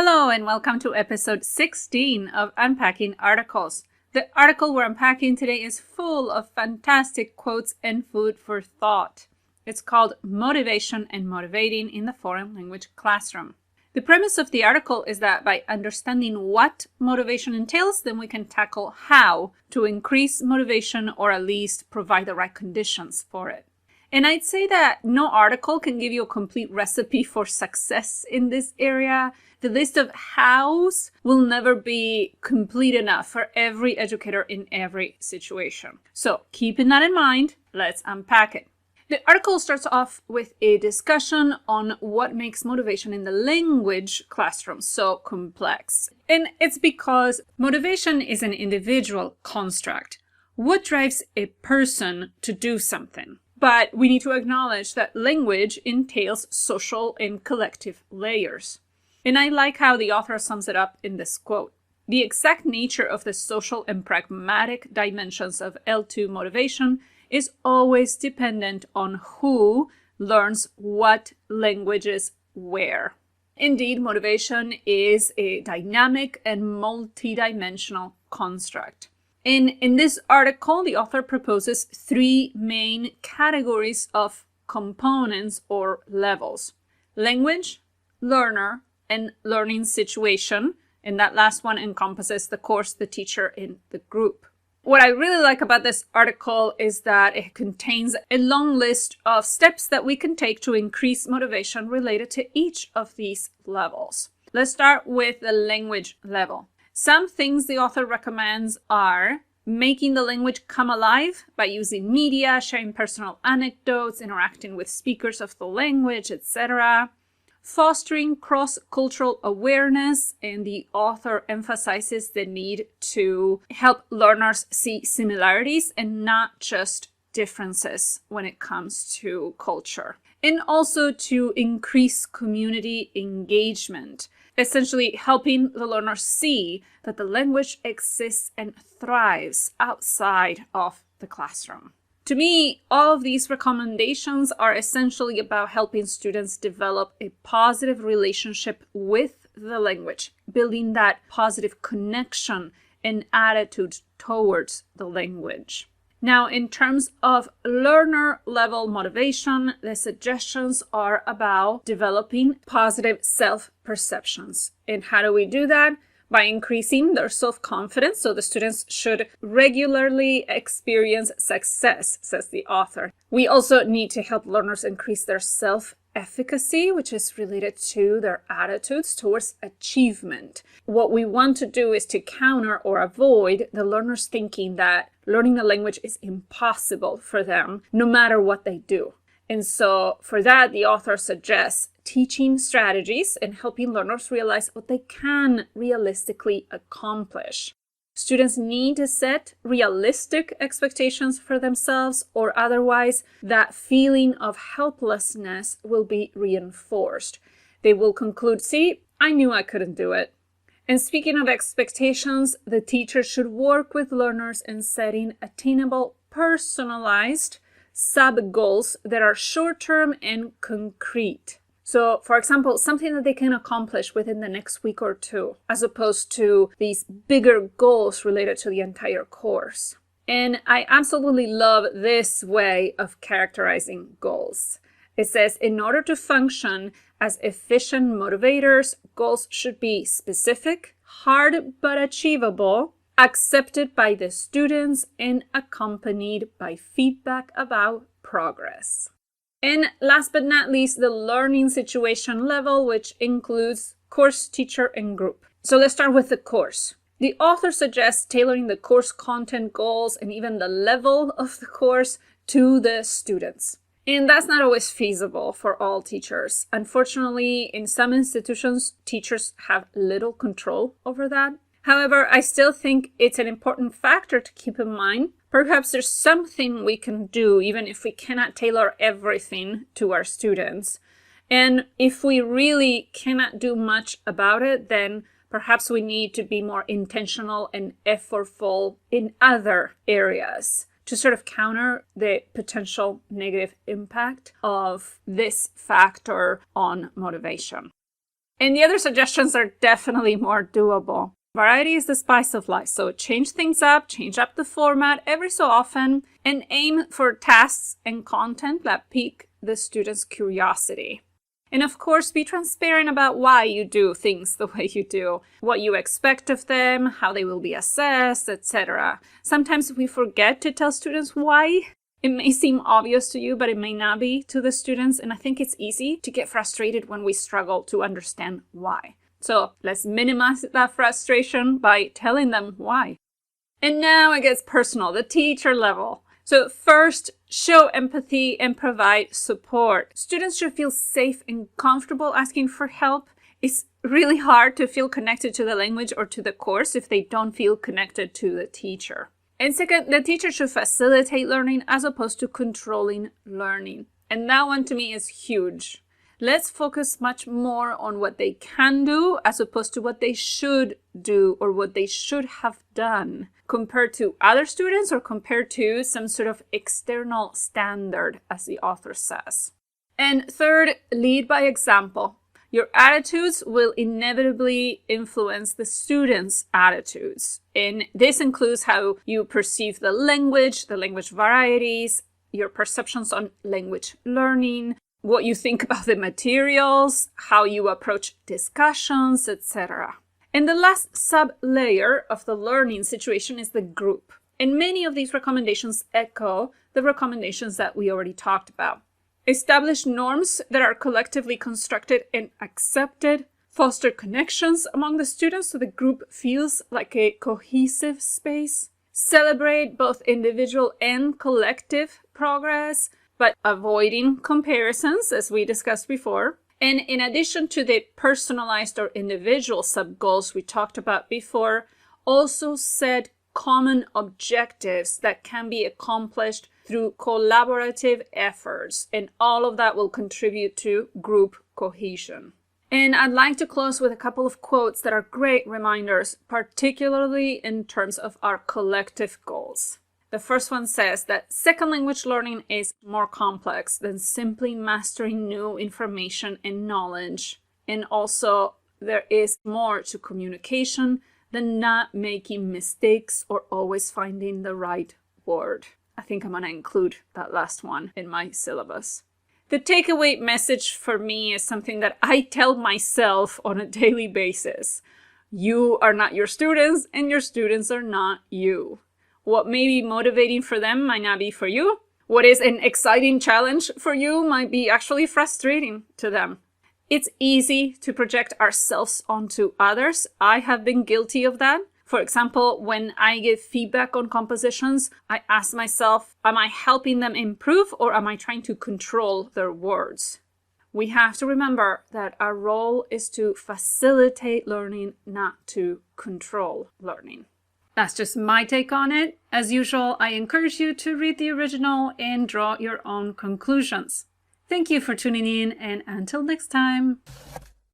Hello and welcome to episode 16 of Unpacking Articles. The article we're unpacking today is full of fantastic quotes and food for thought. It's called Motivation and Motivating in the Foreign Language Classroom. The premise of the article is that by understanding what motivation entails, then we can tackle how to increase motivation or at least provide the right conditions for it. And I'd say that no article can give you a complete recipe for success in this area. The list of hows will never be complete enough for every educator in every situation. So keeping that in mind, let's unpack it. The article starts off with a discussion on what makes motivation in the language classroom so complex. And it's because motivation is an individual construct. What drives a person to do something? But we need to acknowledge that language entails social and collective layers. And I like how the author sums it up in this quote. The exact nature of the social and pragmatic dimensions of L2 motivation is always dependent on who learns what languages where. Indeed, motivation is a dynamic and multidimensional construct. In this article, the author proposes three main categories of components or levels: language, learner, and learning situation. And that last one encompasses the course, the teacher, and the group. What I really like about this article is that it contains a long list of steps that we can take to increase motivation related to each of these levels. Let's start with the language level. Some things the author recommends are making the language come alive by using media, sharing personal anecdotes, interacting with speakers of the language, etc. Fostering cross-cultural awareness, and the author emphasizes the need to help learners see similarities and not just differences when it comes to culture. And also to increase community engagement, essentially helping the learners see that the language exists and thrives outside of the classroom. To me, all of these recommendations are essentially about helping students develop a positive relationship with the language, building that positive connection and attitude towards the language. Now, in terms of learner level motivation, the suggestions are about developing positive self-perceptions. And how do we do that? By increasing their self-confidence. So the students should regularly experience success, says the author. We also need to help learners increase their self-efficacy, which is related to their attitudes towards achievement. What we want to do is to counter or avoid the learners thinking that learning the language is impossible for them, no matter what they do. And so for that, the author suggests teaching strategies and helping learners realize what they can realistically accomplish. Students need to set realistic expectations for themselves, or otherwise that feeling of helplessness will be reinforced. They will conclude, see, I knew I couldn't do it. And speaking of expectations, the teacher should work with learners in setting attainable, personalized sub-goals that are short-term and concrete. So, for example, something that they can accomplish within the next week or two, as opposed to these bigger goals related to the entire course. And I absolutely love this way of characterizing goals. It says, in order to function as efficient motivators, goals should be specific, hard but achievable, accepted by the students, and accompanied by feedback about progress. And last but not least, the learning situation level, which includes course, teacher, and group. So let's start with the course. The author suggests tailoring the course content goals and even the level of the course to the students. And that's not always feasible for all teachers. Unfortunately, in some institutions, teachers have little control over that. However, I still think it's an important factor to keep in mind. Perhaps there's something we can do, even if we cannot tailor everything to our students. And if we really cannot do much about it, then perhaps we need to be more intentional and effortful in other areas to sort of counter the potential negative impact of this factor on motivation. And the other suggestions are definitely more doable. Variety is the spice of life, so change things up, change up the format every so often, and aim for tasks and content that pique the students' curiosity. And of course, be transparent about why you do things the way you do, what you expect of them, how they will be assessed, etc. Sometimes we forget to tell students why. It may seem obvious to you, but it may not be to the students, and I think it's easy to get frustrated when we struggle to understand why. So let's minimize that frustration by telling them why. And now it gets personal, the teacher level. So first, show empathy and provide support. Students should feel safe and comfortable asking for help. It's really hard to feel connected to the language or to the course if they don't feel connected to the teacher. And second, the teacher should facilitate learning as opposed to controlling learning. And that one to me is huge. Let's focus much more on what they can do as opposed to what they should do or what they should have done compared to other students or compared to some sort of external standard, as the author says. And third, lead by example. Your attitudes will inevitably influence the students' attitudes. And this includes how you perceive the language varieties, your perceptions on language learning, what you think about the materials, how you approach discussions, etc. And the last sub-layer of the learning situation is the group. And many of these recommendations echo the recommendations that we already talked about. Establish norms that are collectively constructed and accepted. Foster connections among the students so the group feels like a cohesive space. Celebrate both individual and collective progress, but avoiding comparisons, as we discussed before. And in addition to the personalized or individual sub-goals we talked about before, also set common objectives that can be accomplished through collaborative efforts, and all of that will contribute to group cohesion. And I'd like to close with a couple of quotes that are great reminders, particularly in terms of our collective goals. The first one says that second language learning is more complex than simply mastering new information and knowledge. And also, there is more to communication than not making mistakes or always finding the right word. I think I'm going to include that last one in my syllabus. The takeaway message for me is something that I tell myself on a daily basis. You are not your students, and your students are not you. What may be motivating for them might not be for you. What is an exciting challenge for you might be actually frustrating to them. It's easy to project ourselves onto others. I have been guilty of that. For example, when I give feedback on compositions, I ask myself, am I helping them improve or am I trying to control their words? We have to remember that our role is to facilitate learning, not to control learning. That's just my take on it. As usual, I encourage you to read the original and draw your own conclusions. Thank you for tuning in, and until next time.